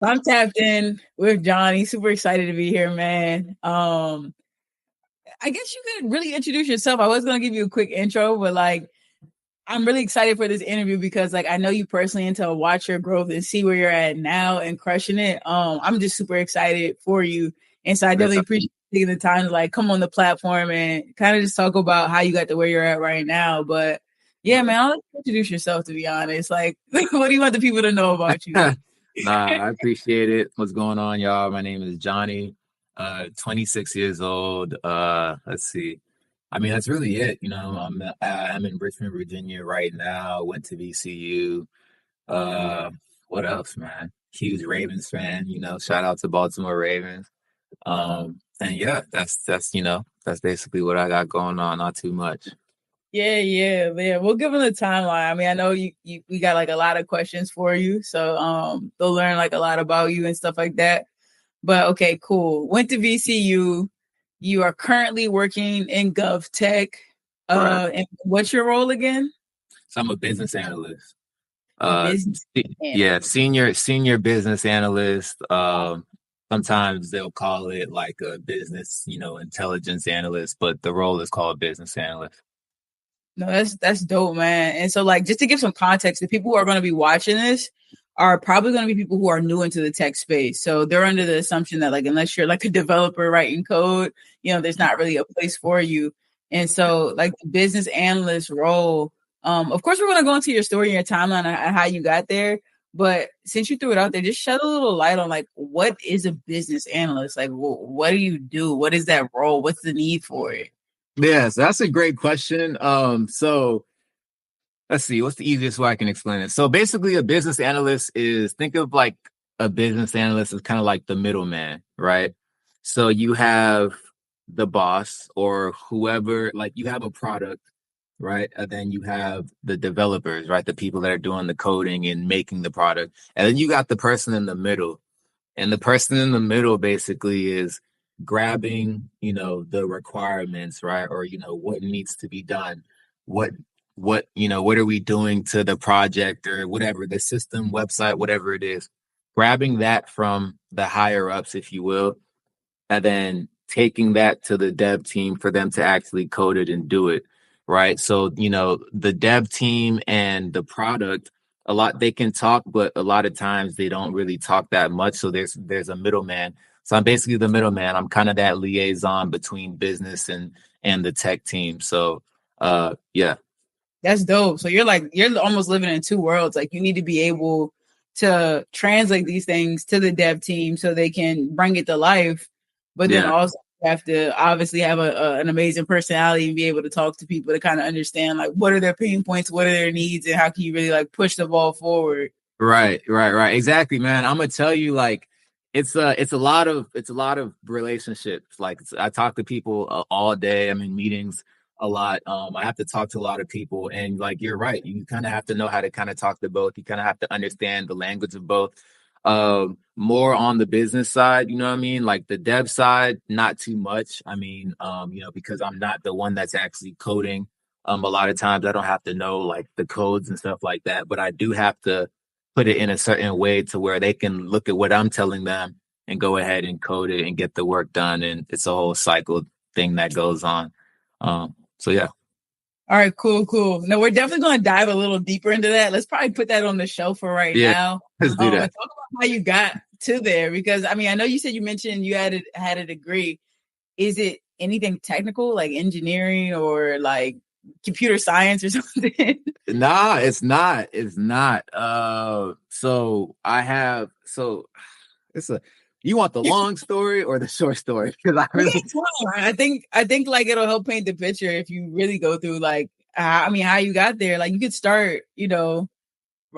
I'm tapped in with Johnny. Super excited to be here, man. I guess you could really introduce yourself. I was gonna give you a quick intro, but I'm really excited for this interview because I know you personally and to watch your growth and see where you're at now and crushing it. I'm just super excited for you. And so I definitely appreciate taking the time to come on the platform and kind of just talk about how you got to where you're at right now. But yeah, man, I'll let you introduce yourself, to be honest. What do you want the people to know about you? Nah, I appreciate it. What's going on, y'all? My name is Johnny, 26 years old. Let's see. I mean, that's really it. I'm in Richmond, Virginia right now. Went to VCU. Uh, what else, man? Huge Ravens fan. Shout out to Baltimore Ravens. And yeah, that's basically what I got going on. Not too much. Yeah. We'll give them the timeline. I mean, I know we got a lot of questions for you, so they'll learn a lot about you and stuff like that. But okay, cool. Went to VCU. You are currently working in GovTech. And what's your role again? So I'm a business analyst. Business Yeah, senior business analyst. Sometimes they'll call it like a business, intelligence analyst, but the role is called business analyst. No, that's dope, man. And so just to give some context, the people who are going to be watching this are probably going to be people who are new into the tech space. So they're under the assumption that unless you're a developer writing code, there's not really a place for you. And so the business analyst role, of course, we're going to go into your story and your timeline and how you got there. But since you threw it out there, just shed a little light on what is a business analyst? What do you do? What is that role? What's the need for it? Yes, that's a great question. So let's see, what's the easiest way I can explain it? So basically, a business analyst think of a business analyst as kind of like the middleman, right? So you have the boss or whoever, you have a product, right? And then you have the developers, right? The people that are doing the coding and making the product. And then you got the person in the middle. And the person in the middle basically is grabbing, the requirements, right? Or, what needs to be done. What are we doing to the project or whatever, the system, website, whatever it is, grabbing that from the higher ups, if you will, and then taking that to the dev team for them to actually code it and do it. Right. So, the dev team and the product, they can talk, but a lot of times they don't really talk that much. So there's a middleman. So I'm basically the middleman. I'm kind of that liaison between business and the tech team. So yeah. That's dope. So you're almost living in two worlds. You need to be able to translate these things to the dev team so they can bring it to life. But then also you have to obviously have an amazing personality and be able to talk to people to kind of understand what are their pain points, what are their needs, and how can you really push the ball forward. Right. Exactly, man. I'm gonna tell you, it's a lot of relationships. I talk to people all day. I'm in meetings a lot. I have to talk to a lot of people, and you're right. You kind of have to know how to kind of talk to both. You kind of have to understand the language of both. More on the business side, you know what I mean? The dev side, not too much. I mean, because I'm not the one that's actually coding. A lot of times I don't have to know the codes and stuff like that, but I do have to put it in a certain way to where they can look at what I'm telling them and go ahead and code it and get the work done. And it's a whole cycle thing that goes on. So yeah. All right, cool. No, we're definitely going to dive a little deeper into that. Let's probably put that on the shelf for right now. Let's do that. And talk about how you got to there, because I mean, I know you mentioned you had a degree. Is it anything technical, like engineering or computer science or something? Nah, it's not. You want the long story or the short story? Because I think it'll help paint the picture if you really go through how you got there. You could start,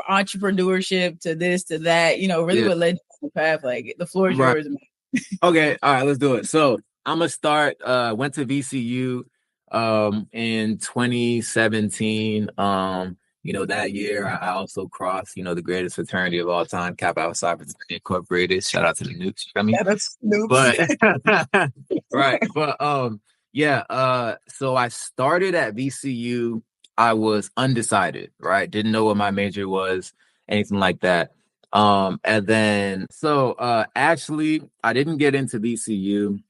entrepreneurship to this to that, really what led you on the path. The floor is yours. Okay, all right, let's do it. So I'm gonna start. Went to VCU in 2017. That year I also crossed, the greatest fraternity of all time, Kappa Alpha Psi Fraternity Incorporated. Shout out to the Nukes. Yeah, that's Nukes. But right, but so I started at VCU. I was undecided, right? Didn't know what my major was, anything like that. And then actually I didn't get into VCU.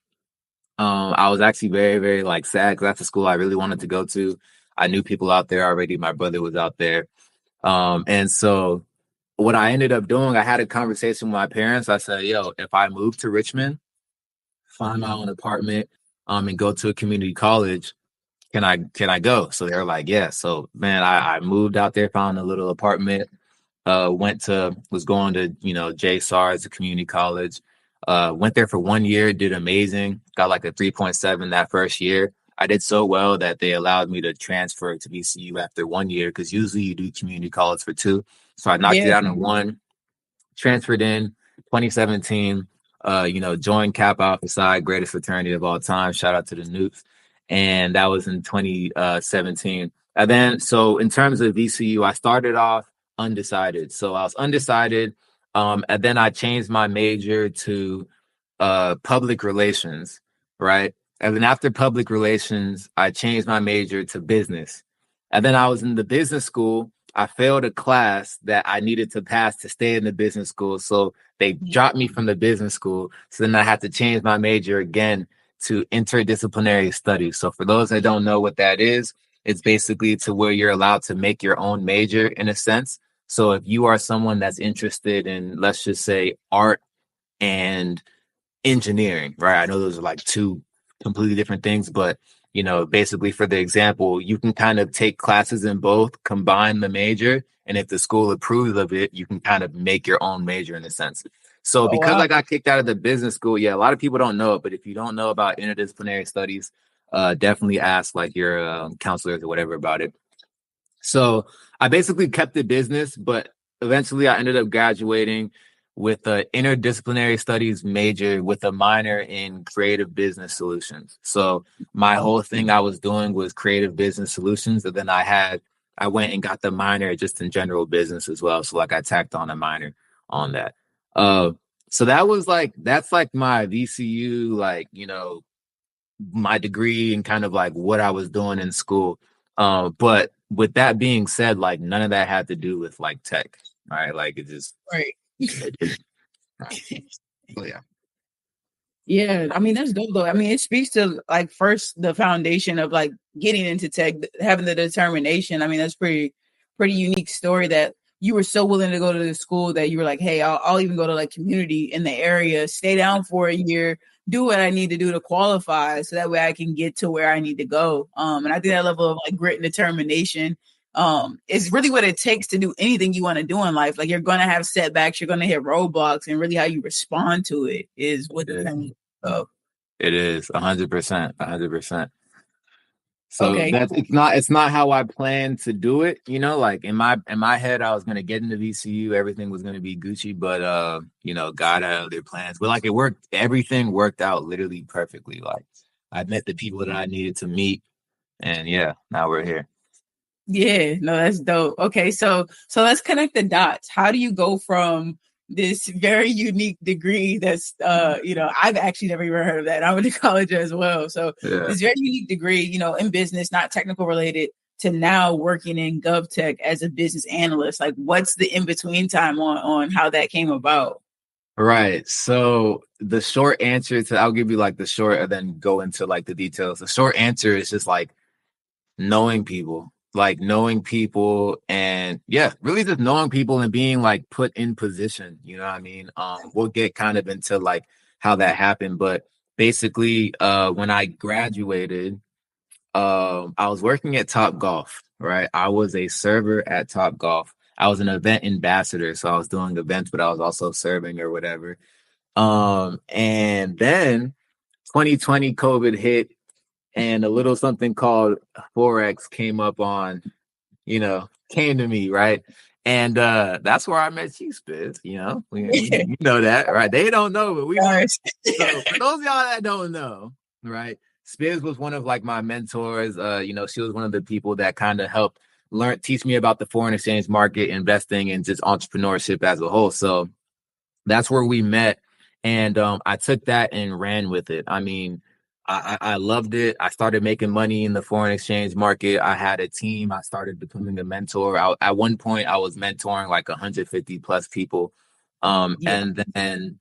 I was actually very, very like sad because that's a school I really wanted to go to. I knew people out there already. My brother was out there. And so what I ended up doing, I had a conversation with my parents. I said, yo, if I move to Richmond, find my own apartment, and go to a community college, can I go? So they're like, yeah. So man, I moved out there, found a little apartment, was going to, JSAR as a community college. Went there for 1 year, did amazing, got like a 3.7 that first year. I did so well that they allowed me to transfer to VCU after 1 year because usually you do community college for 2. So I knocked it out in 1, transferred in 2017, joined Kappa Alpha Psi, greatest fraternity of all time. Shout out to the Newts. And that was in 2017. And then, so in terms of VCU, I started off undecided. So I was undecided. And then I changed my major to public relations, right? And then after public relations, I changed my major to business. And then I was in the business school. I failed a class that I needed to pass to stay in the business school. So they dropped me from the business school. So then I had to change my major again to interdisciplinary studies. So for those that don't know what that is, it's basically to where you're allowed to make your own major in a sense. So if you are someone that's interested in, let's just say, art and engineering, right? I know those are like 2 completely different things, but basically for the example, you can kind of take classes in both, combine the major, and if the school approves of it, you can kind of make your own major in a sense. So Oh, because wow. I got kicked out of the business school, yeah, a lot of people don't know it, but if you don't know about interdisciplinary studies, definitely ask like your counselors or whatever about it. So I basically kept the business, but eventually I ended up graduating with an interdisciplinary studies major with a minor in creative business solutions. So my whole thing I was doing was creative business solutions. And then I went and got the minor just in general business as well. So like I tacked on a minor on that. So that's like my VCU, like, my degree and kind of like what I was doing in school. But with that being said, like none of that had to do with like tech, right? Like it just, Right. it didn't. Right. So, yeah. Yeah, I mean that's dope though. I mean, it speaks to like first the foundation of like getting into tech, having the determination. I mean, that's pretty unique story that you were so willing to go to the school that you were like, hey, I'll even go to like community in the area, stay down for a year, do what I need to do to qualify, so that way I can get to where I need to go. And I think that level of like grit and determination is really what it takes to do anything you want to do in life. Like you're gonna have setbacks, you're gonna hit roadblocks, and really how you respond to it is what determines. Oh, It is 100%, 100%. So okay. it's not how I planned to do it, like in my head, I was gonna get into VCU, everything was gonna be Gucci, but God had other plans. But like it worked, everything worked out literally perfectly. Like I met the people that I needed to meet, and yeah, now we're here. Yeah, no, that's dope. Okay, so let's connect the dots. How do you go from this very unique degree that's I've actually never even heard of that. I went to college as well. So Yeah. this very unique degree, in business, not technical related, to now working in GovTech as a business analyst. Like what's the in-between time on how that came about? Right. So the short answer to I'll give you like the short and then go into like the details. The short answer is just like knowing people and yeah, really just knowing people and being like put in position, you know what I mean? We'll get kind of into like how that happened, but basically when I graduated, I was working at Top Golf, right? I was a server at Top Golf. I was an event ambassador, so I was doing events, but I was also serving or whatever. And then 2020 COVID hit and a little something called Forex came to me, right? And that's where I met you, Spiz. You know that, right? They don't know, but we know. So for those of y'all that don't know, right? Spiz was one of like my mentors. She was one of the people that kind of helped teach me about the foreign exchange market, investing, and just entrepreneurship as a whole. So that's where we met. And I took that and ran with it. I mean, I loved it. I started making money in the foreign exchange market. I had a team. I started becoming a mentor. At one point, I was mentoring like 150 plus people. Yeah. And then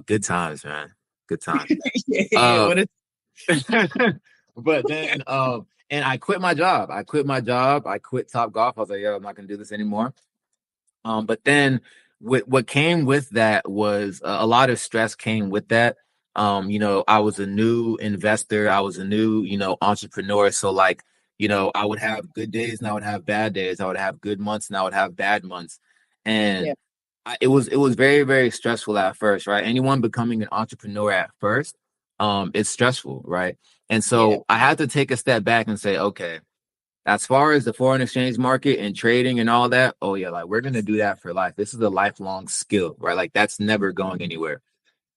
good times, man. Good times. Yeah. Uh What is but then and I quit my job. I quit my job. I quit Top Golf. I was like, yo, I'm not gonna do this anymore. But then what came with that was a lot of stress came with that. I was a new investor. I was a new, entrepreneur. So like, I would have good days and I would have bad days. I would have good months and I would have bad months. yeah. And it was very, very stressful at first, right? Anyone becoming an entrepreneur at first, it's stressful, right? And Yeah. so I had to take a step back and say, okay, as far as the foreign exchange market and trading and all that, oh yeah, like we're gonna do that for life. This is a lifelong skill, right? Like that's never going anywhere.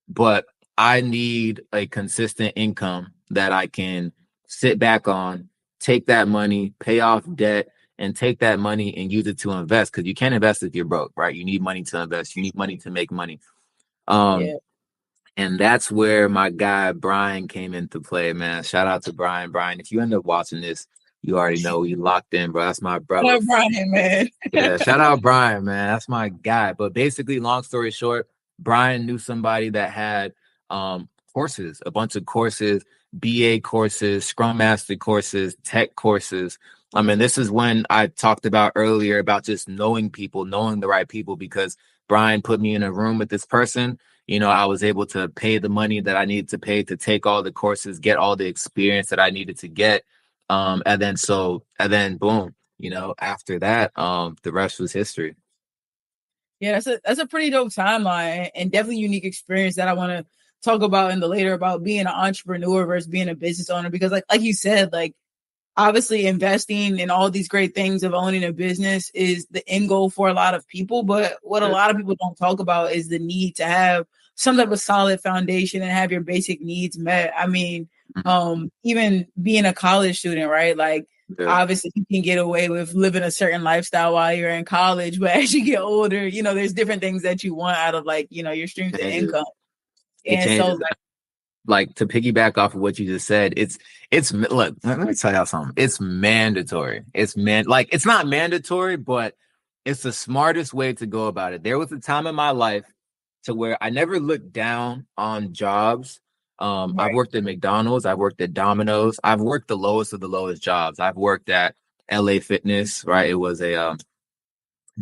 But I need a consistent income that I can sit back on, take that money, pay off debt, and take that money and use it to invest. Because you can't invest if you're broke, right? You need money to invest. You need money to make money. Um, Yeah. and that's where my guy Brian came into play, man. Shout out to Brian. Brian, if you end up watching this, you already know you locked in, bro. That's my What brother. up, Brian, man? Yeah, shout out Brian, man. That's my guy. But basically, long story short, Brian knew somebody that had courses, a bunch of courses, BA courses, Scrum Master courses, tech courses. I mean, this is when I talked about earlier about just knowing people, knowing the right people, because Brian put me in a room with this person. I was able to pay the money that I needed to pay to take all the courses, get all the experience that I needed to get. And then boom, after that, the rest was history. Yeah, that's a pretty dope timeline and definitely unique experience that I want to talk about in the later about being an entrepreneur versus being a business owner. Because like you said, like obviously investing in all these great things of owning a business is the end goal for a lot of people. But what a lot of people don't talk about is the need to have some type of solid foundation and have your basic needs met. I mean, even being a college student, right? Like Yeah. obviously you can get away with living a certain lifestyle while you're in college, but as you get older, there's different things that you want out of like, your streams of Changes. income. It And so changes. Like to piggyback off of what you just said, it's look, let me tell y'all something. It's mandatory. Like it's not mandatory, but it's the smartest way to go about it. There was a time in my life to where I never looked down on jobs. I've right. worked at McDonald's, I've worked at Domino's, I've worked the lowest of the lowest jobs. I've worked at LA Fitness, right? It was a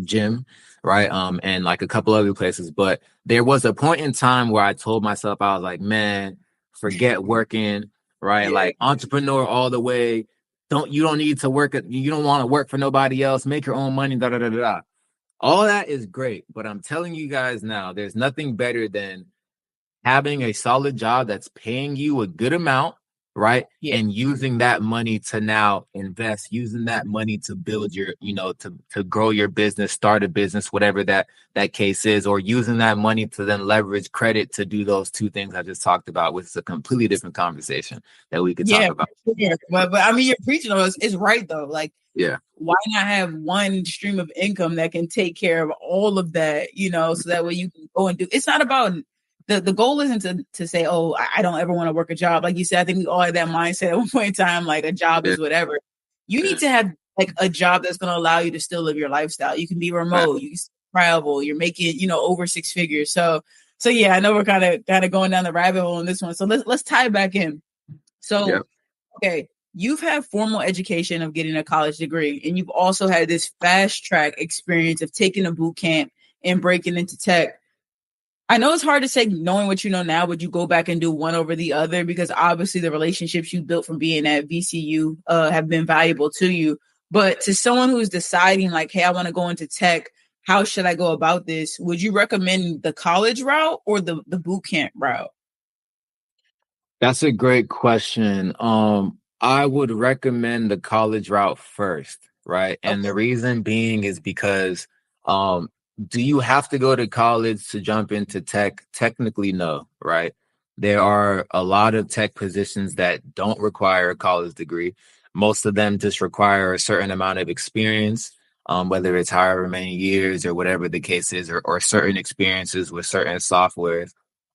gym, right? And like a couple other places. But there was a point in time where I told myself, I was like, man, forget working, right? Yeah. Like entrepreneur all the way. You don't need to work. You don't want to work for nobody else. Make your own money. Da da da da. Da. All that is great, but I'm telling you guys now, there's nothing better than having a solid job that's paying you a good amount, right? Yeah. And using that money to now invest, using that money to build your, to grow your business, start a business, whatever that case is, or using that money to then leverage credit to do those two things I just talked about, which is a completely different conversation that we could talk Yeah, about. sure. But I mean, you're preaching on us. It's right though. Like, Yeah. why not have one stream of income that can take care of all of that? So that way you can go and do. It's not about the goal isn't to say, oh, I don't ever want to work a job. Like you said, I think we all had that mindset at one point in time. Like a job Yeah. is whatever. You Yeah. need to have like a job that's going to allow you to still live your lifestyle. You can be Right. remote. You can travel. You're making over six figures. So yeah, I know we're kind of going down the rabbit hole on this one. So let's tie it back in. So, Yep. okay, you've had formal education of getting a college degree, and you've also had this fast track experience of taking a boot camp and breaking into tech. I know it's hard to say knowing what you know now, would you go back and do one over the other? Because obviously the relationships you built from being at VCU have been valuable to you. But to someone who's deciding like, hey, I want to go into tech, how should I go about this? Would you recommend the college route or the boot camp route? That's a great question. I would recommend the college route first, right? And Okay. the reason being is because um do you have to go to college to jump into tech? Technically, no, right? There are a lot of tech positions that don't require a college degree. Most of them just require a certain amount of experience, whether it's however many years or whatever the case is, or certain experiences with certain softwares,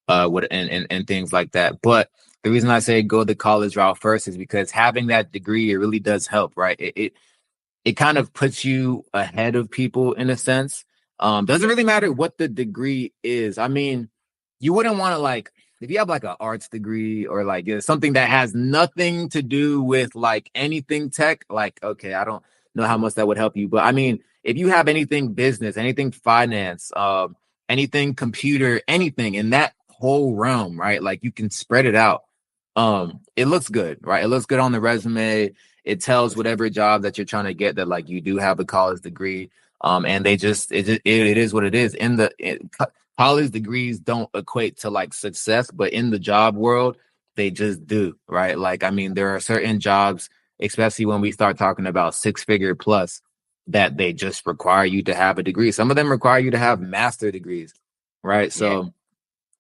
and things like that. But the reason I say go the college route first is because having that degree, it really does help, right? It kind of puts you ahead of people in a sense. Doesn't really matter what the degree is. I mean, you wouldn't want to like if you have like an arts degree or like something that has nothing to do with like anything tech, like okay, I don't know how much that would help you. But I mean, if you have anything business, anything finance, anything computer, anything in that whole realm, right? Like you can spread it out. It looks good, right? It looks good on the resume. It tells whatever job that you're trying to get that like you do have a college degree. And it is what it is. College degrees don't equate to like success, but in the job world, they just do, right? Like, I mean, there are certain jobs, especially when we start talking about 6-figure plus, that they just require you to have a degree. Some of them require you to have master degrees, right? Yeah. So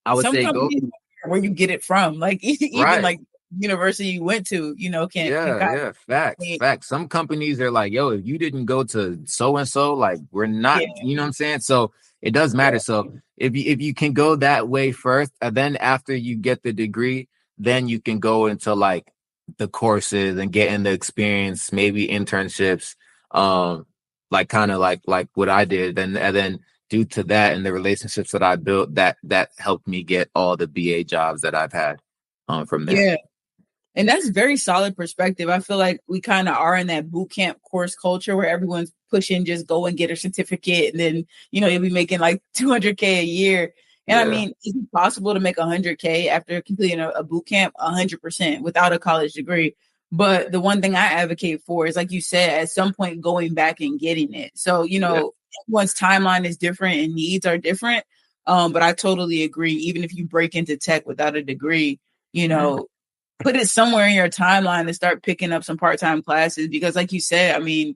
I would Some say go companies where you get it from, like even right. like university you went to, can kind Yeah, facts, of, facts. Some companies are like, yo, if you didn't go to so and so, like we're not, yeah, you know what I'm saying? So it does matter. yeah, So if you can go that way first, and then after you get the degree, then you can go into like the courses and getting the experience, maybe internships, like kind of like what I did, and then due to that and the relationships that I built, that helped me get all the BA jobs that I've had, from there. yeah. And that's very solid perspective. I feel like we kind of are in that boot camp course culture where everyone's pushing just go and get a certificate and then, you'll be making like 200K a year. And I Yeah, mean, is it possible to make 100K after completing a boot camp? 100% without a college degree. But the one thing I advocate for is, like you said, at some point going back and getting it. So, yeah. everyone's timeline is different and needs are different. But I totally agree. Even if you break into tech without a degree, you Mhm. know, put it somewhere in your timeline and start picking up some part-time classes, because like you said, I mean,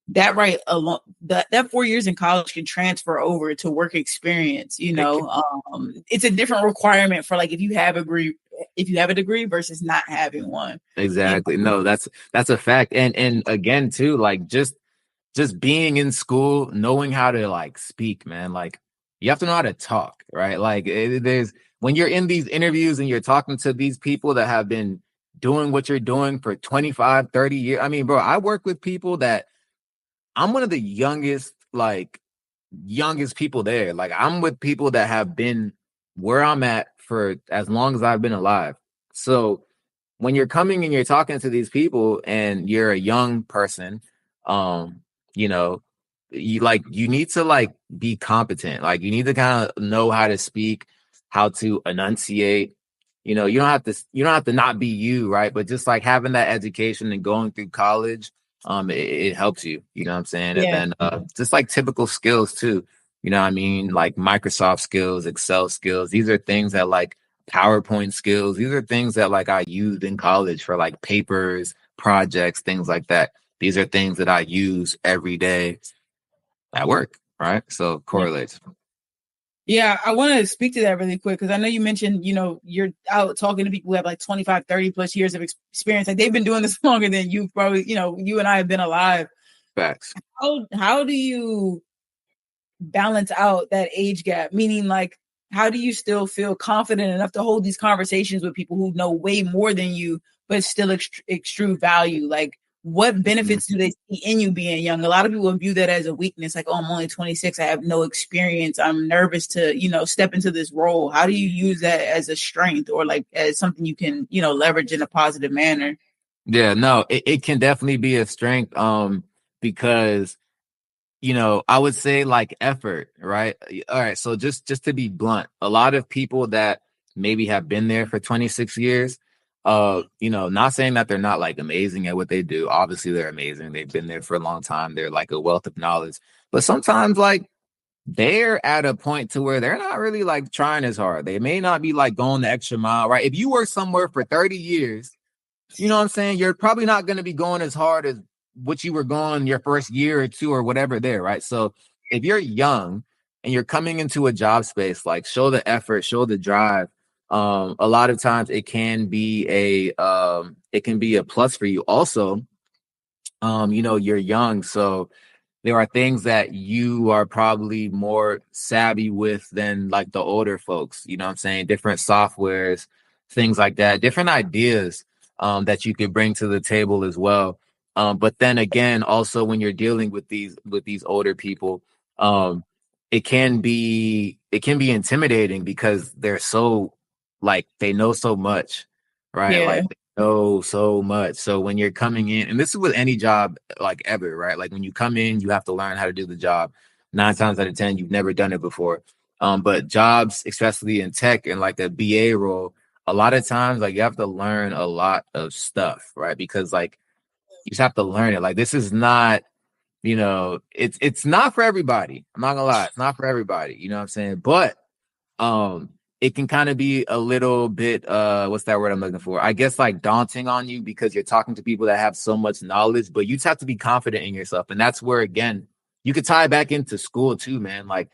that right alone, that 4 years in college can transfer over to work experience. It's a different requirement for like if you have a degree versus not having one. Exactly. No, that's a fact. And again too, like just being in school, knowing how to like speak, man. Like you have to know how to talk, right? Like there's when you're in these interviews and you're talking to these people that have been doing what you're doing for 25, 30 years. I mean, bro, I work with people that I'm one of the youngest people there. Like I'm with people that have been where I'm at for as long as I've been alive. So when you're coming and you're talking to these people and you're a young person, um, you know, you need to like be competent. Like you need to kind of know how to speak, how to enunciate. You don't have to not be you, right? But just like having that education and going through college, it helps you. You know what I'm saying? And Yeah. then just like typical skills too. You know what I mean? Like Microsoft skills, Excel skills. These are things that like PowerPoint skills. These are things that like I used in college for like papers, projects, things like that. These are things that I use every day at work, right? So it correlates. Yeah, I want to speak to that really quick because I know you mentioned, you're out talking to people who have like 25, 30 plus years of experience. Like they've been doing this longer than you probably, you and I have been alive. Facts. How do you balance out that age gap? Meaning, like, how do you still feel confident enough to hold these conversations with people who know way more than you, but still extrude value? Like, what Mhm. benefits do they see in you being young? A lot of people view that as a weakness. Like, oh, I'm only 26. I have no experience. I'm nervous to, step into this role. How do you use that as a strength or like as something you can, leverage in a positive manner? Yeah, no, it can definitely be a strength. Because I would say like effort, right? All right. So just to be blunt, a lot of people that maybe have been there for 26 years, not saying that they're not like amazing at what they do. Obviously, they're amazing. They've been there for a long time. They're like a wealth of knowledge. But sometimes like they're at a point to where they're not really like trying as hard. They may not be like going the extra mile, right? If you work somewhere for 30 years, you know what I'm saying? You're probably not going to be going as hard as what you were going your first year or two or whatever there, right? So if you're young and you're coming into a job space, like show the effort, show the drive. A lot of times it can be a plus for you. Also, you're young, so there are things that you are probably more savvy with than like the older folks. You know what I'm saying? Different softwares, things like that, different ideas that you could bring to the table as well. But then again, also when you're dealing with these older people, um, it can be intimidating because they're so like they know so much, right? Yeah. Like they know so much. So when you're coming in, and this is with any job like ever, right? Like when you come in, you have to learn how to do the job. 9 times out of 10, you've never done it before. But jobs, especially in tech and like a BA role, a lot of times like you have to learn a lot of stuff, right? Because like you just have to learn it. Like this is not, it's not for everybody. I'm not gonna lie, it's not for everybody. You know what I'm saying? But um, it can kind of be a little bit what's that word I'm looking for? I guess like daunting on you because you're talking to people that have so much knowledge, but you just have to be confident in yourself. And that's where again, you could tie it back into school too, man. Like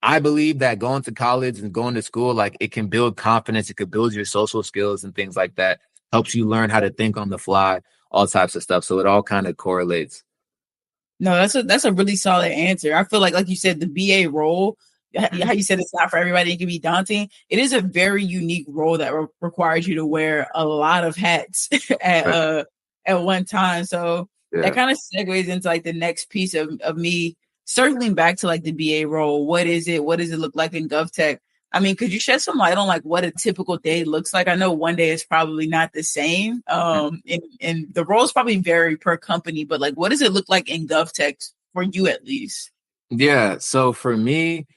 I believe that going to college and going to school, like it can build confidence, it could build your social skills and things like that. Helps you learn how to think on the fly, all types of stuff. So it all kind of correlates. No, that's a really solid answer. I feel like you said, the BA role, how you said it's not for everybody, it can be daunting. It is a very unique role that requires you to wear a lot of hats at Right. at one time. So that Yeah. kind of segues into like the next piece of me circling back to like the BA role. What is it? What does it look like in GovTech? I mean, could you shed some light on like what a typical day looks like? I know one day is probably not the same. And the roles probably vary per company, but like what does it look like in GovTech for you at least? Yeah. So for me,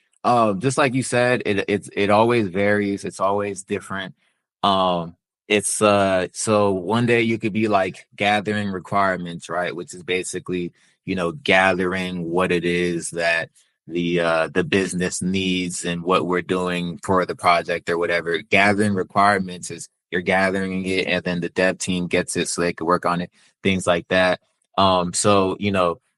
just like you said, it always varies. It's always different. Um, it's so one day you could be like gathering requirements, right? Which is basically, gathering what it is that the business needs and what we're doing for the project or whatever. Gathering requirements is you're gathering it and then the dev team gets it so they can work on it, things like that. So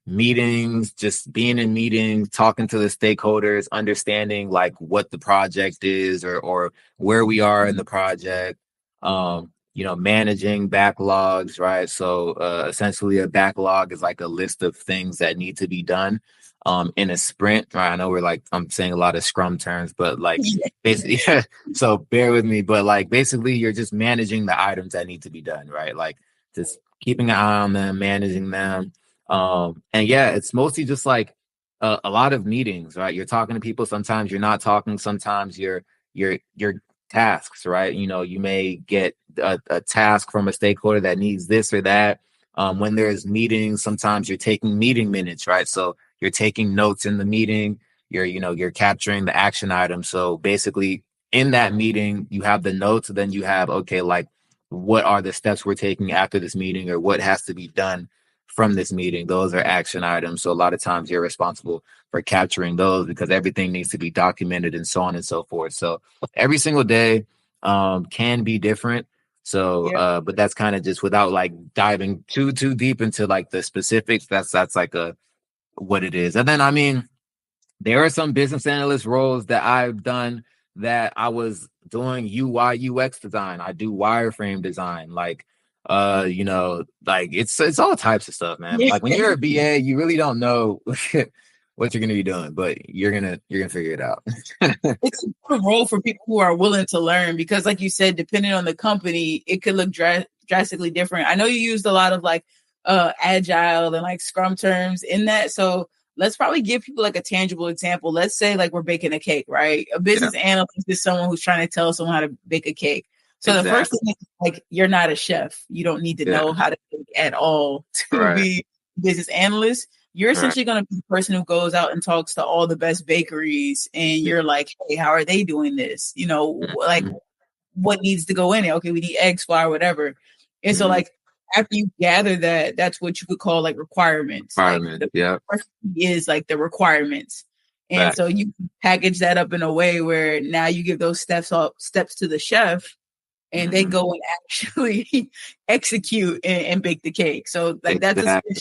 meetings, just being in meetings, talking to the stakeholders, understanding like what the project is or where we are in the project, managing backlogs, right? So essentially a backlog is like a list of things that need to be done in a sprint, right? I know I'm saying a lot of scrum terms, but like basically, so bear with me, but like basically you're just managing the items that need to be done, right? Like just keeping an eye on them, managing them. And yeah, it's mostly just like a lot of meetings, right? You're talking to people. Sometimes you're not talking. Sometimes you're tasks, right? You may get a task from a stakeholder that needs this or that. When there's meetings, sometimes you're taking meeting minutes, right? So you're taking notes in the meeting. You're capturing the action items. So basically, in that meeting, you have the notes. And then you have okay, like what are the steps we're taking after this meeting, or what has to be done from this meeting. Those are action items. So a lot of times you're responsible for capturing those because everything needs to be documented and so on and so forth. So every single day can be different. So Yeah. but that's kind of just without like diving too deep into like the specifics. That's like a what it is. And then I mean there are some business analyst roles that I've done that I was doing UI UX design. I do wireframe design, like it's all types of stuff, man. Yeah. Like when you're a BA, you really don't know what you're gonna be doing, but you're gonna figure it out. It's a good role for people who are willing to learn because, like you said, depending on the company, it could look drastically different. I know you used a lot of like agile and like scrum terms in that. So let's probably give people like a tangible example. Let's say like we're baking a cake, right? A Yeah, business analyst is someone who's trying to tell someone how to bake a cake. So the first exactly. thing is like you're not a chef. You don't need to Yeah, know how to bake at all to right, be a business analyst. You're right, essentially going to be the person who goes out and talks to all the best bakeries, and yeah, you're like, hey, how are they doing this? Like mhm, what needs to go in it? Okay, we need eggs, flour, whatever. And so, mhm. like, after you gather that, that's what you could call like requirements. Like, Environment. the Yeah, first is like the requirements. And so facts. you package that up in a way where now you give those steps to the chef, and they Mhm. go and actually execute and bake the cake. So like that's a Exactly.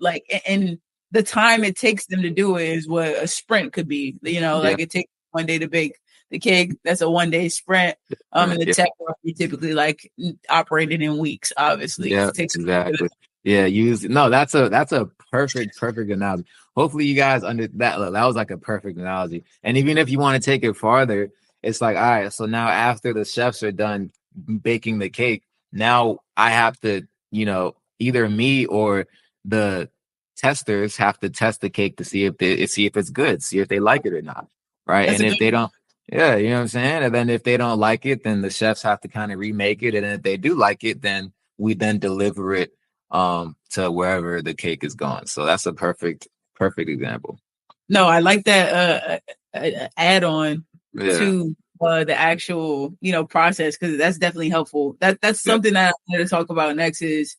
like and the time it takes them to do it is what a sprint could be. Yeah, Like it takes one day to bake the cake. That's a 1 day sprint. right, In the yeah. tech world, we typically like operated in weeks, obviously, because Yeah, it takes. exactly. Yeah, use no, that's a perfect analogy. Hopefully you guys under that that was like a perfect analogy. And even if you want to take it farther, it's like, all right, so now after the chefs are done baking the cake, now I have to, either me or the testers have to test the cake to see if it's good, see if they like it or not, right? That's And a if good they one. don't, yeah, you know what I'm saying. And then if they don't like it, then the chefs have to kind of remake it. And if they do like it, then we then deliver it to wherever the cake is going. So that's a perfect example. No, I like that add on Yeah, to the actual, process, because that's definitely helpful. That's yeah. something that I wanted to talk about next is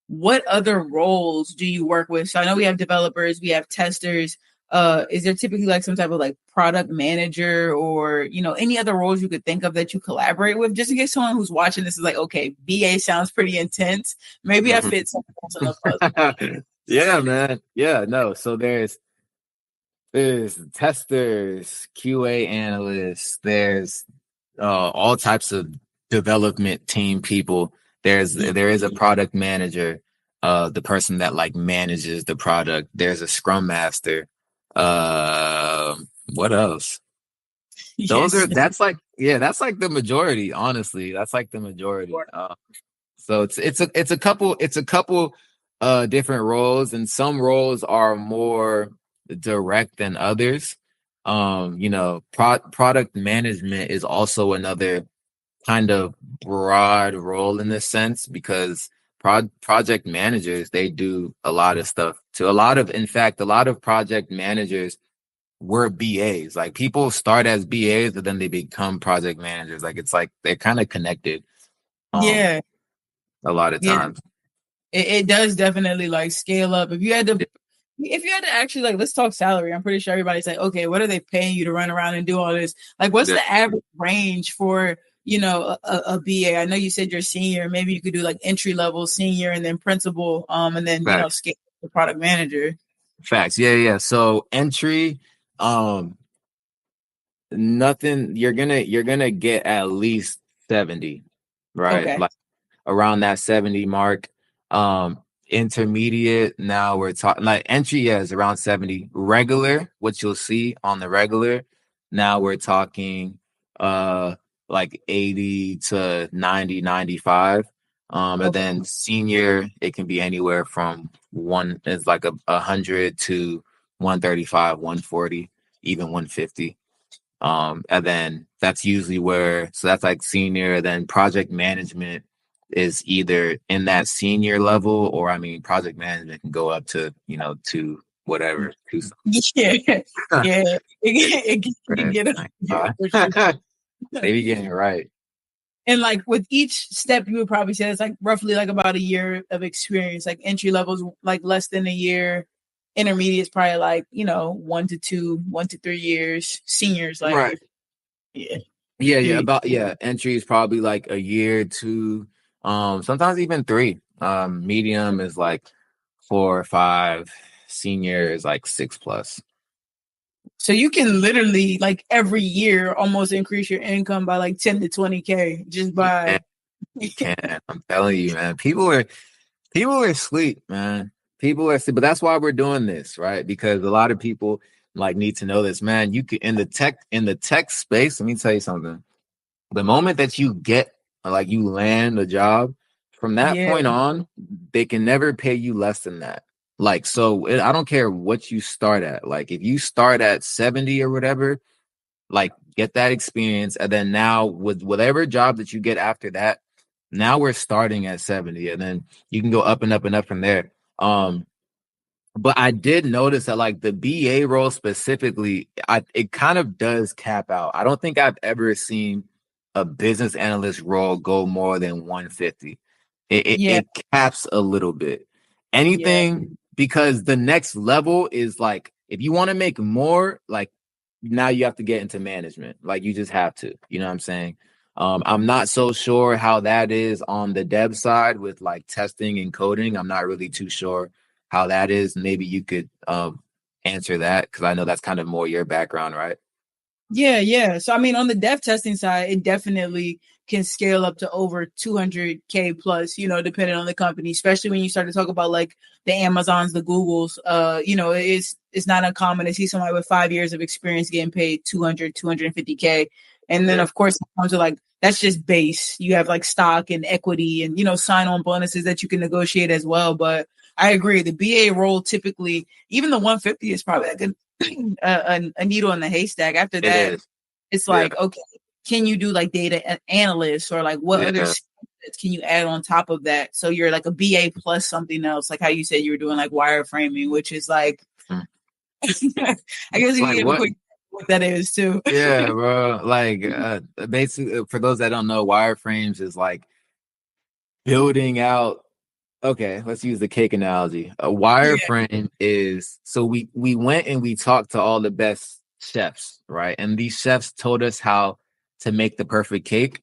what other roles do you work with? So I know we have developers, we have testers. Is there typically like some type of like product manager or, any other roles you could think of that you collaborate with? Just in case someone who's watching this is like, okay, BA sounds pretty intense. Maybe I fit something else in the puzzle. Yeah, man. Yeah, no. So there's testers, QA analysts, there's all types of development team people. There is a product manager, the person that like manages the product. There's a scrum master. What else? Yes. That's like the majority, honestly. That's like the majority. So it's a couple different roles, and some roles are more direct than others. Product management is also another kind of broad role in this sense because project managers, they do a lot of stuff to in fact, a lot of project managers were BAs. Like people start as BAs, but then they become project managers. Like it's like they're kind of connected. Um, Yeah. a lot of Yeah. times. It does definitely like scale up. If you had to actually like, let's talk salary. I'm pretty sure everybody's like, okay, what are they paying you to run around and do all this? Like, what's Yeah. the average range for, a BA? I know you said you're senior. Maybe you could do like entry level, senior, and then principal, and then, Facts. scale the product manager. Facts. Yeah, yeah. So entry, um, nothing, you're gonna get at least 70, right? Okay. Like around that 70 mark. Intermediate, now we're talking like entry, yeah, is around 70. Regular, what you'll see on the regular, now we're talking like 80 to 90, 95. And Okay. then senior, it can be anywhere from one is like a 100 to 135, 140, even 150. And then that's usually so that's like senior. Then project management is either in that senior level, or I mean, project management can go up to, to whatever, to Yeah. Yeah. It can right. get up there for sure. They be getting it right. And like with each step, you would probably say it's like roughly like about a year of experience. Like entry levels, like less than a year. Intermediate is probably like 1 to 2, 1 to 3 years. Seniors like Right. yeah, Yeah, yeah. you, Entry is probably like a year, two, sometimes even three. Medium is like 4 or 5. Senior is like 6 plus. so you can literally like every year almost increase your income by like 10 to 20K just Yeah, by you can. I'm telling you, man. People are asleep, man. People are asleep, but that's why we're doing this, right? Because a lot of people like need to know this, man. You can in the tech space. Let me tell you something. The moment that you get like you land a job, from that yeah, point on, they can never pay you less than that. Like, so I don't care what you start at. Like, if you start at 70 or whatever, like get that experience, and then now with whatever job that you get after that, now we're starting at 70, and then you can go up and up and up from there. But I did notice that like the BA role specifically, it kind of does cap out. I don't think I've ever seen a business analyst role go more than 150. yeah, It caps a little bit. yeah, Anything, because the next level is like if you want to make more, like now you have to get into management. Like you just have to. You know what I'm saying? I'm not so sure how that is on the dev side with like testing and coding. I'm not really too sure how that is. Maybe you could answer that because I know that's kind of more your background, right? yeah. So I mean, on the dev testing side, it definitely can scale up to over 200K plus, depending on the company, especially when you start to talk about like the Amazons, the Googles. It's not uncommon to see somebody with 5 years of experience getting paid 200, 250K. And then Yeah. of course, it comes to like that's just base. You have like stock and equity and sign on bonuses that you can negotiate as well. But I agree. The BA role typically, even the 150 is probably like a needle in the haystack. After It that, is. it's Yeah. like, okay, can you do like data analyst, or like what other Yeah. skills can you add on top of that? So you're like a BA plus something else, like how you said you were doing like wireframing, which is like, Mm. I guess you can Like give a what? quick what that is too. Yeah, bro. Like basically, for those that don't know, wireframes is like building out. Okay, let's use the cake analogy. A Yeah, wireframe is so we went and we talked to all the best chefs, right? And these chefs told us how to make the perfect cake.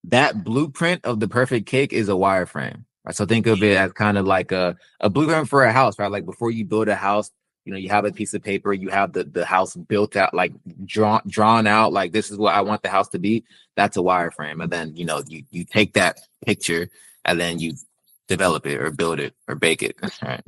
That blueprint of the perfect cake is a wireframe. Right? So think of it as kind of like a blueprint for a house, right? Like before you build a house, you have a piece of paper, you have the house built out, like drawn out, like this is what I want the house to be. That's a wireframe. And then you take that picture and then you develop it or build it or bake it. Right.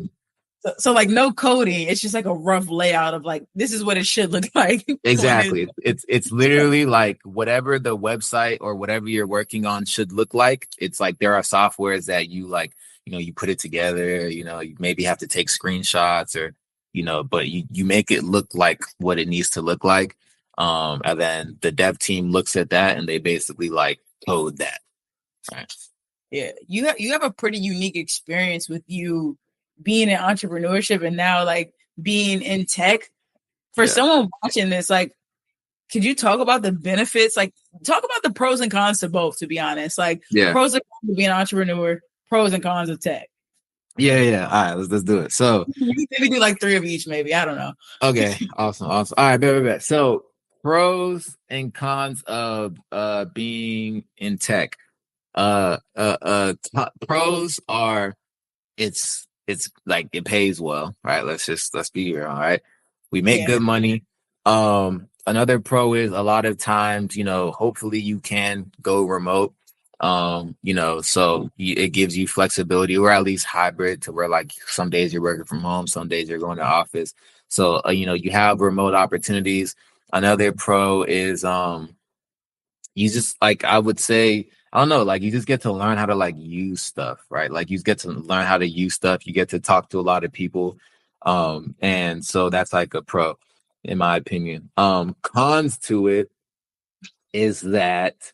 so like no coding. It's just like a rough layout of like this is what it should look like when it's Exactly. It's literally like whatever the website or whatever you're working on should look like. It's like there are softwares that you like, you put it together, you maybe have to take screenshots or, but you make it look like what it needs to look like. And then the dev team looks at that and they basically like code that. Right. Yeah, you have a pretty unique experience with you being in entrepreneurship and now like being in tech. For Yeah. someone watching this, like, could you talk about the benefits? Like, talk about the pros and cons to both. To be honest, like Yeah. pros and cons of being an entrepreneur, pros and cons of tech. Yeah. Yeah. All right. Let's do it. So, Maybe do like three of each. Maybe I don't know. okay, awesome. All right, bet. So pros and cons of being in tech. Pros are it's like it pays well, right? Let's be here, all right. We make Yeah, good money. Another pro is a lot of times, hopefully you can go remote. So it gives you flexibility or at least hybrid to where like some days you're working from home, some days you're going to office. So you have remote opportunities. Another pro is you just like I would say I don't know, like you just get to learn how to like use stuff, right? Like you get to learn how to use stuff. You get to talk to a lot of people. And so that's like a pro, in my opinion. Cons to it is that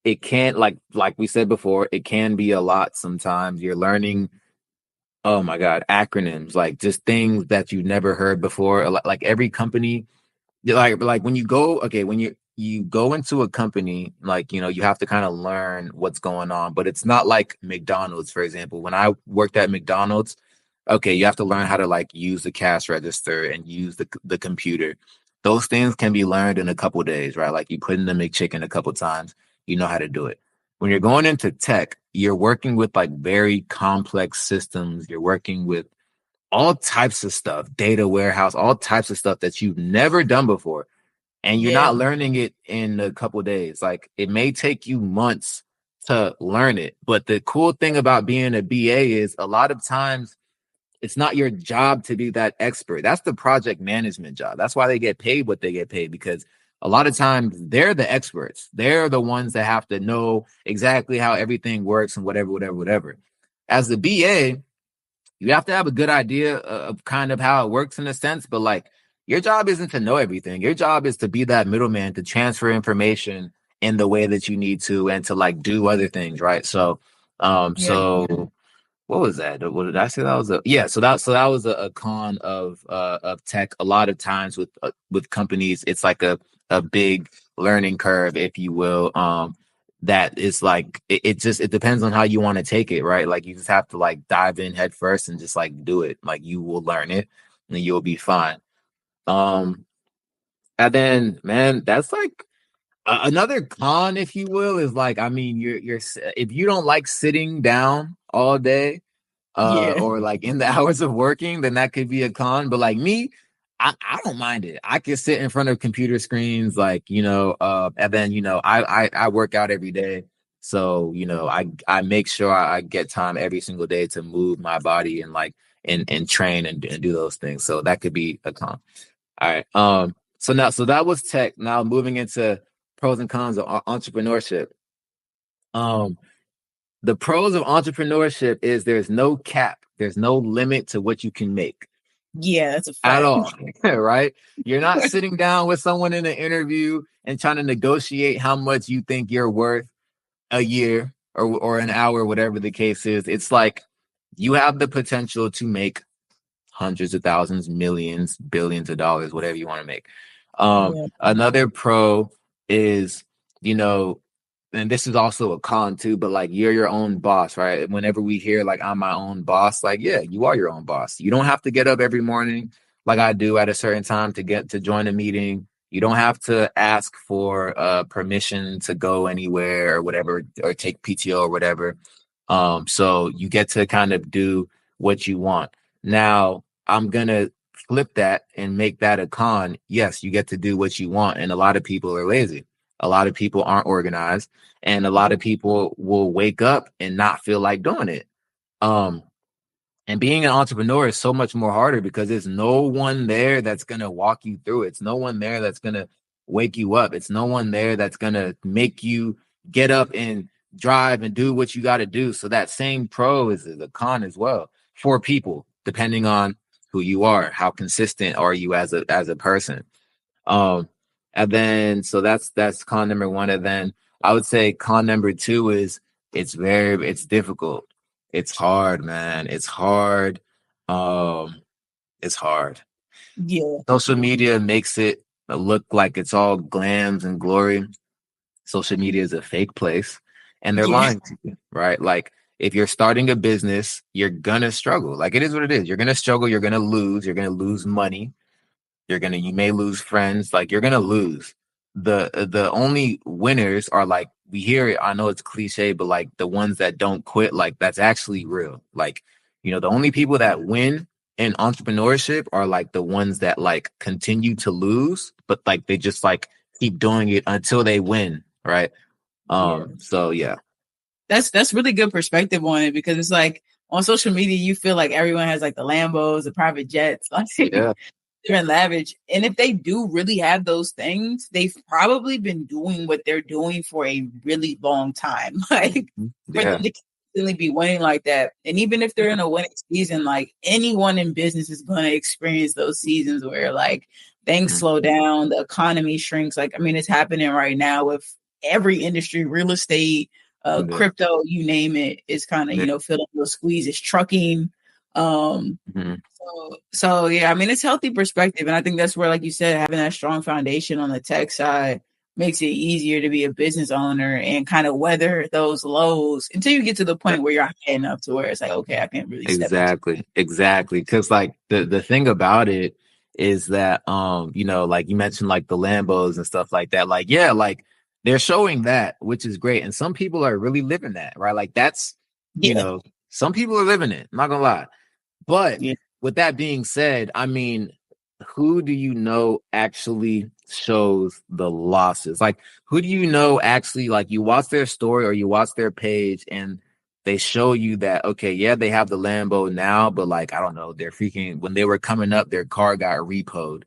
it can't like we said before, it can be a lot sometimes. You're learning, oh my God, acronyms, like just things that you've never heard before. Like every company like when you go when you go into a company, like you have to kind of learn what's going on, but it's not like McDonald's, for example. When I worked at McDonald's, okay, you have to learn how to like use the cash register and use the computer. Those things can be learned in a couple days, right? Like you put in the McChicken a couple times, you know how to do it. When you're going into tech, you're working with like very complex systems. You're working with all types of stuff, data warehouse, all types of stuff that you've never done before. And you're yeah, not learning it in a couple days. Like it may take you months to learn it. But the cool thing about being a BA is a lot of times it's not your job to be that expert. That's the project management job. That's why they get paid what they get paid, because a lot of times they're the experts. They're the ones that have to know exactly how everything works and whatever. As the BA, you have to have a good idea of kind of how it works in a sense, but like your job isn't to know everything. Your job is to be that middleman to transfer information in the way that you need to and to like do other things, right? So, yeah. what was that? What did I say? That was so that was a con of tech. A lot of times with companies, it's like a big learning curve, if you will. That is like it depends on how you want to take it, right? Like you just have to like dive in head first and just like do it. Like you will learn it and you'll be fine. Um, and then man, that's like another con, if you will, is like I mean, if you don't like sitting down all day Yeah. or like in the hours of working, then that could be a con. But like me, I don't mind it. I can sit in front of computer screens, like, and then, I work out every day. So, I make sure I get time every single day to move my body and like, and train and do those things. So that could be a con. All right. So that was tech. Now moving into pros and cons of entrepreneurship. Um, The pros of entrepreneurship is there's no cap, there's no limit to what you can make Yeah, that's a at fact. all, right? You're not sitting down with someone in an interview and trying to negotiate how much you think you're worth a year or an hour, whatever the case is. It's like you have the potential to make hundreds of thousands, millions, billions of dollars, whatever you want to make. Yeah. Another pro is, you know, and this is also a con too, but like you're your own boss, right? Whenever we hear like I'm my own boss, like, yeah, you are your own boss. You don't have to get up every morning like I do at a certain time to get to join a meeting. You don't have to ask for permission to go anywhere or whatever, or take PTO or whatever. So you get to kind of do what you want. Now, I'm gonna flip that and make that a con. Yes, you get to do what you want, and a lot of people are lazy. A lot of people aren't organized, and a lot of people will wake up and not feel like doing it. Um, and being an entrepreneur is so much more harder because there's no one there that's going to walk you through it. It's no one there that's going to wake you up. It's no one there that's going to make you get up and drive and do what you got to do. So that same pro is a con as well for people, depending on who you are, how consistent are you as a person. Um, and then so that's con number one. And then I would say con number two is it's difficult. It's hard, man. It's hard. Um, it's hard. Yeah. Social media makes it look like it's all glams and glory. Social media is a fake place, and they're Yeah. lying to you, right? Like if you're starting a business, you're gonna struggle. Like it is what it is. You're gonna struggle. You're gonna lose. You're gonna lose money. You may lose friends, like you're gonna lose. The only winners are like we hear it. I know it's cliche, but like the ones that don't quit, like that's actually real. Like, the only people that win in entrepreneurship are like the ones that like continue to lose, but like they just like keep doing it until they win, right? Yeah. So yeah. That's really good perspective on it, because it's like on social media you feel like everyone has like the Lambos, the private jets, like Yeah. they're lavish. And if they do really have those things, they've probably been doing what they're doing for a really long time. Like for them Yeah. to constantly be winning like that. And even if they're in a winning season, like anyone in business is going to experience those seasons where like things Mhm. slow down, the economy shrinks. Like, I mean, it's happening right now with every industry, real estate, Yeah. crypto, you name it, is kind of, Yeah. feeling those squeezes, trucking. Um, Mhm. so yeah, I mean, it's healthy perspective, and I think that's where, like you said, having that strong foundation on the tech side makes it easier to be a business owner and kind of weather those lows until you get to the point where you're high enough to where it's like, okay, I can really step into. Exactly. Because like the thing about it is that like you mentioned like the Lambos and stuff like that. Like, yeah, like they're showing that, which is great. And some people are really living that, right? Like that's, Yeah, some people are living it, I'm not gonna lie. But yeah, with that being said, I mean, who do you know actually shows the losses? Like, who do you know actually, like, you watch their story or you watch their page and they show you that, okay, yeah, they have the Lambo now, but like, I don't know, they're freaking, when they were coming up, their car got repoed.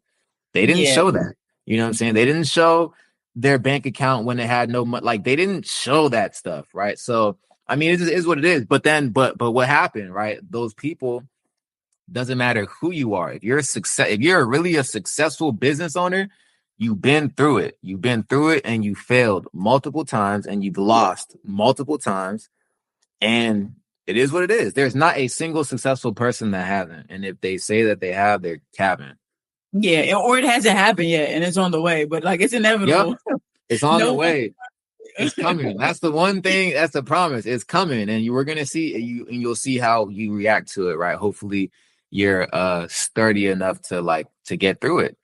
They didn't yeah, show that. You know what I'm saying? They didn't show their bank account when they had no money. Like, they didn't show that stuff, right? So, I mean, it is what it is. But then, but what happened, right? Those people, doesn't matter who you are. If you're really a successful business owner, you've been through it. You've been through it and you failed multiple times and you've yeah, lost multiple times. And it is what it is. There's not a single successful person that hasn't. And if they say that they have, they're capping. yeah. Or it hasn't happened yet, and it's on the way, but like it's Yep. inevitable. It's on the No one. way. It's coming. That's the one thing. That's the promise. It's coming, and you were gonna see you, and you'll see how you react to it. Right. Hopefully, you're sturdy enough to to get through it.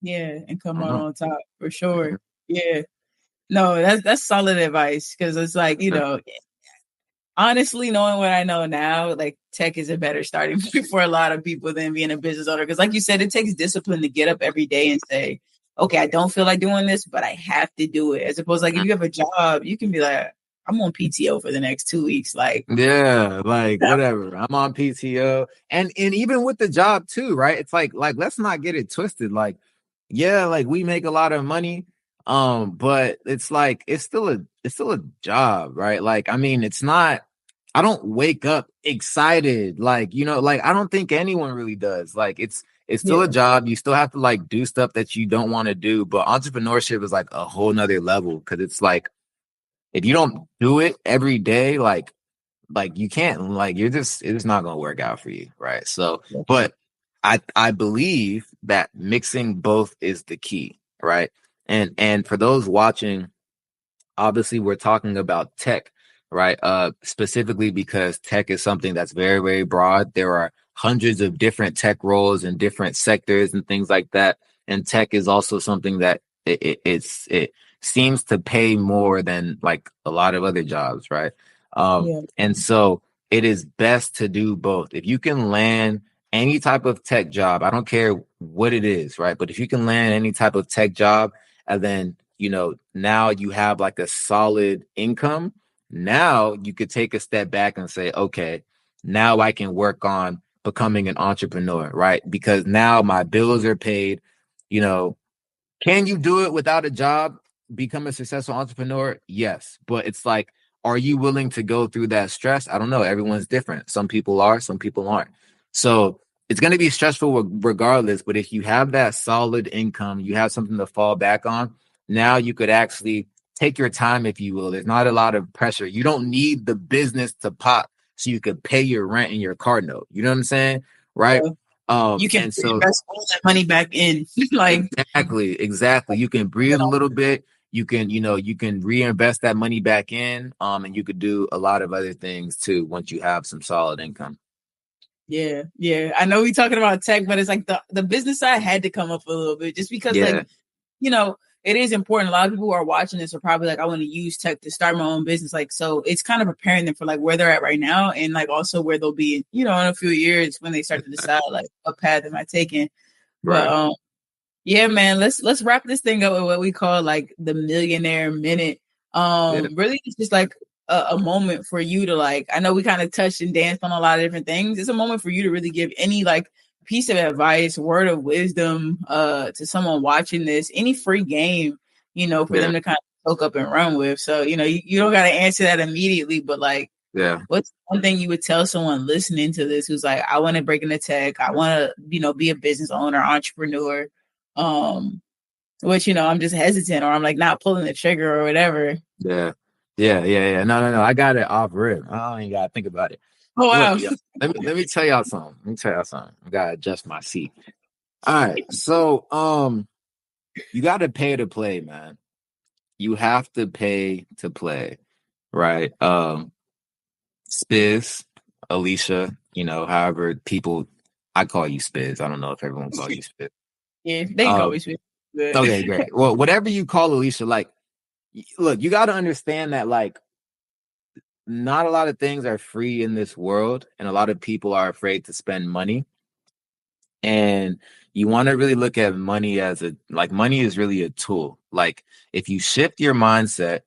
Yeah, and come I out don't on top for sure. Yeah. No, that's solid advice, because it's like, know. honestly, knowing what I know now, like tech is a better starting point for a lot of people than being a business owner. Because, like you said, it takes discipline to get up every day and say, okay, I don't feel like doing this, but I have to do it. As opposed to, like, if you have a job, you can be like, I'm on PTO for the next 2 weeks. Like, Yeah, like whatever. I'm on PTO. And even with the job too, right? It's like let's not get it twisted. Like, yeah, like we make a lot of money. But it's like it's still a job, right? Like, I mean, it's not I don't wake up excited. Like, like I don't think anyone really does. Like it's still Yeah. a job. You still have to like do stuff that you don't want to do. But entrepreneurship is like a whole nother level because it's like if you don't do it every day, like you can't, like it's not gonna work out for you, right? So, but I believe that mixing both is the key, right? And for those watching, obviously we're talking about tech, right? Specifically because tech is something that's very, very broad. There are hundreds of different tech roles in different sectors and things like that. And tech is also something that it seems to pay more than like a lot of other jobs, right? Yeah. And so it is best to do both. If you can land any type of tech job, I don't care what it is, right? But if you can land any type of tech job, and then now you have like a solid income, now you could take a step back and say, okay, now I can work on becoming an entrepreneur, right? Because now my bills are paid. you know can you do it without a job, become a successful entrepreneur? Yes. But it's like, are you willing to go through that stress? I don't know. Everyone's different. Some people are, some people aren't. So it's going to be stressful regardless. But if you have that solid income, you have something to fall back on, now you could actually take your time, if you will. There's not a lot of pressure. You don't need the business to pop so you could pay your rent and your car note. You know what I'm saying? Right. You can And so invest all that money back in. Like, exactly. You can breathe a little bit. You can reinvest that money back in. And you could do a lot of other things too once you have some solid income. yeah, yeah. I know we talking about tech, but it's like the business side had to come up a little bit just because, Yeah, like, it is important. A lot of people who are watching this are probably like, I want to use tech to start my own business. Like, so it's kind of preparing them for like where they're at right now and like also where they'll be, in a few years when they start to decide like what path am I taking. But right. yeah, man, let's wrap this thing up with what we call like the millionaire minute. Yeah, Really it's just like a moment for you to like, I know we kind of touched and danced on a lot of different things. It's a moment for you to really give any like piece of advice, word of wisdom, to someone watching this, any free game, for yeah, them to kind of soak up and run with. So, you don't gotta answer that immediately, but like yeah. what's one thing you would tell someone listening to this who's like, I want to break into tech, I want to, be a business owner, entrepreneur, um, which I'm just hesitant or I'm like not pulling the trigger or whatever. Yeah. Yeah. No, no, no. I got it off rip. I don't even gotta think about it. Oh Look, wow. yeah. Let me tell y'all something. Let me tell y'all something. I gotta adjust my seat. All right. So you gotta pay to play, man. You have to pay to play, right? Spiz, Alicia, however people, I call you Spiz. I don't know if everyone calls you Spiz. Yeah, they can Um, always be good. okay, great. Well, whatever you call Alicia, like, look, you got to understand that, like, not a lot of things are free in this world, and a lot of people are afraid to spend money. And you want to really look at money as money is really a tool. Like, if you shift your mindset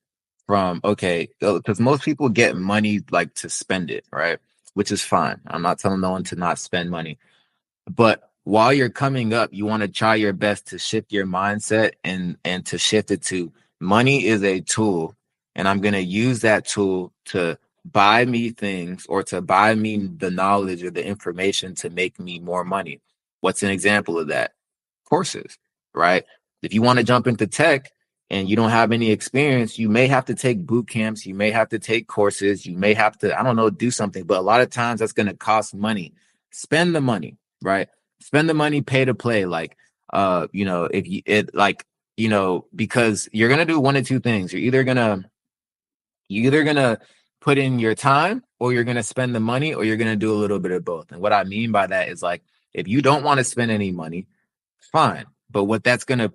from, okay, because most people get money like to spend it, right? Which is fine. I'm not telling no one to not spend money. But while you're coming up, you want to try your best to shift your mindset and to shift it to money is a tool, and I'm going to use that tool to buy me things or to buy me the knowledge or the information to make me more money. What's an example of that? Courses, right? If you want to jump into tech and you don't have any experience, you may have to take boot camps, you may have to take courses, you may have to, I don't know, do something, but a lot of times that's going to cost money. Spend the money, right? Spend the money, pay to play. Like, if you it like, because you're gonna do one of two things. You're either gonna put in your time, or you're gonna spend the money, or you're gonna do a little bit of both. And what I mean by that is, like, if you don't want to spend any money, fine. But what that's gonna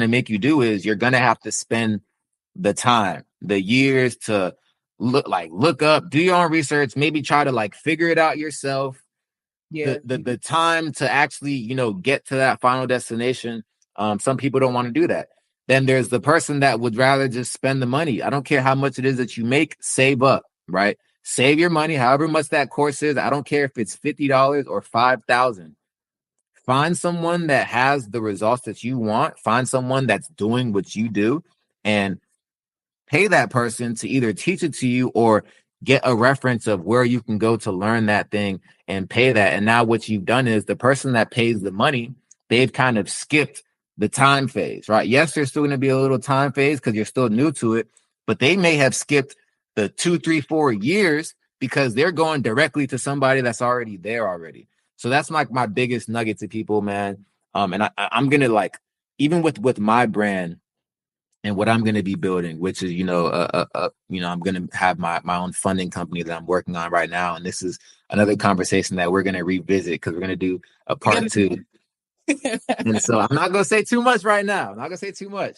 make you do is you're gonna have to spend the time, the years to look up, do your own research, maybe try to like figure it out yourself, Yeah. the time to actually get to that final destination. Some people don't want to do that. Then there's the person that would rather just spend the money. I don't care how much it is that you make, save up, right? Save your money however much that course is. I don't care if it's $50 or 5,000. Find someone that has the results that you want, find someone that's doing what you do, and pay that person to either teach it to you or get a reference of where you can go to learn that thing and pay that. And now what you've done is the person that pays the money, they've kind of skipped the time phase, right? Yes, there's still going to be a little time phase because you're still new to it, but they may have skipped the 2, 3, 4 years because they're going directly to somebody that's already there already. So that's like my biggest nugget to people, man. And I'm gonna like, even with my brand and what I'm gonna be building, which is I'm gonna have my own funding company that I'm working on right now, and this is another conversation that we're gonna revisit because we're gonna do a part 2. And so I'm not gonna say too much right now. I'm not gonna say too much,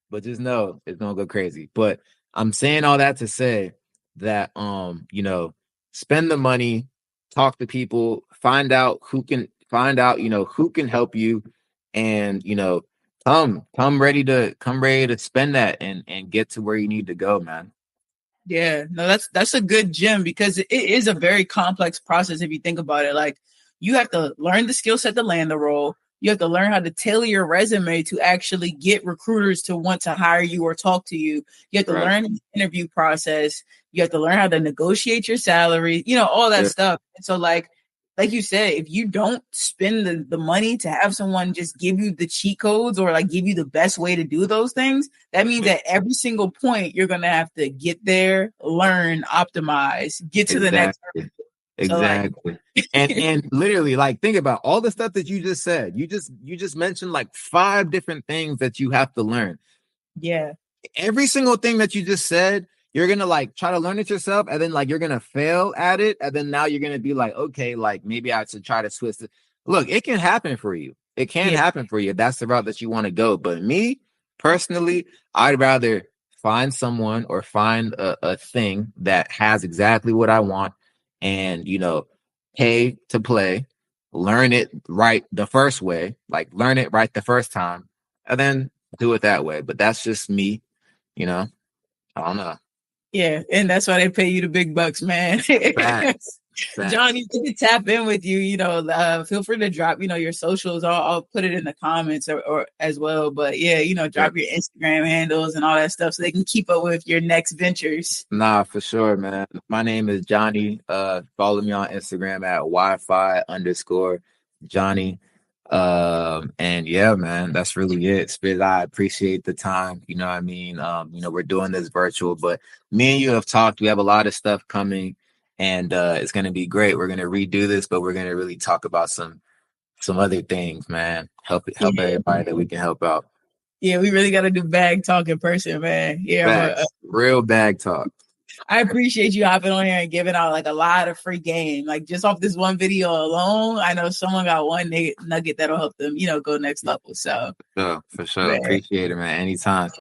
but just know it's gonna go crazy. But I'm saying all that to say that spend the money, talk to people, find out who can help you, and come ready to spend that and get to where you need to go, man. Yeah, no, that's a good gem because it is a very complex process if you think about it. Like you have to learn the skill set to land the role. You have to learn how to tailor your resume to actually get recruiters to want to hire you or talk to you. You have to learn the interview process. You have to learn how to negotiate your salary, all that stuff. And so like you said, if you don't spend the money to have someone just give you the cheat codes or like give you the best way to do those things, that means that every single point you're going to have to get there, learn, optimize, get to the next. Exactly. And literally, like, think about all the stuff that you just said. You just mentioned like 5 different things that you have to learn. Yeah. Every single thing that you just said, you're gonna like try to learn it yourself, and then like you're gonna fail at it, and then now you're gonna be like, okay, like maybe I should try to twist it. Look, it can happen for you. It can happen for you. That's the route that you want to go. But me personally, I'd rather find someone or find a thing that has exactly what I want, and pay to play, learn it right the first way, like learn it right the first time, and then do it that way. But that's just me, I don't know. Yeah, and that's why they pay you the big bucks, man. Facts. John, you can tap in with you. Feel free to drop, your socials. I'll put it in the comments or as well. But yeah, drop your Instagram handles and all that stuff so they can keep up with your next ventures. Nah, for sure, man. My name is Johnny. Follow me on Instagram at Wi-Fi_Johnny. And yeah, man, that's really it. Spirit, I appreciate the time. You know what I mean? We're doing this virtual, but me and you have talked. We have a lot of stuff coming, and it's gonna be great. We're gonna redo this, but we're gonna really talk about some other things, man. Help everybody that we can help out. Yeah, we really got to do bag talk in person, man. Yeah, real bag talk. I appreciate you hopping on here and giving out like a lot of free game. Like just off this one video alone, I know someone got one nugget that'll help them, go next level. So, for sure. Man. Appreciate it, man. Anytime.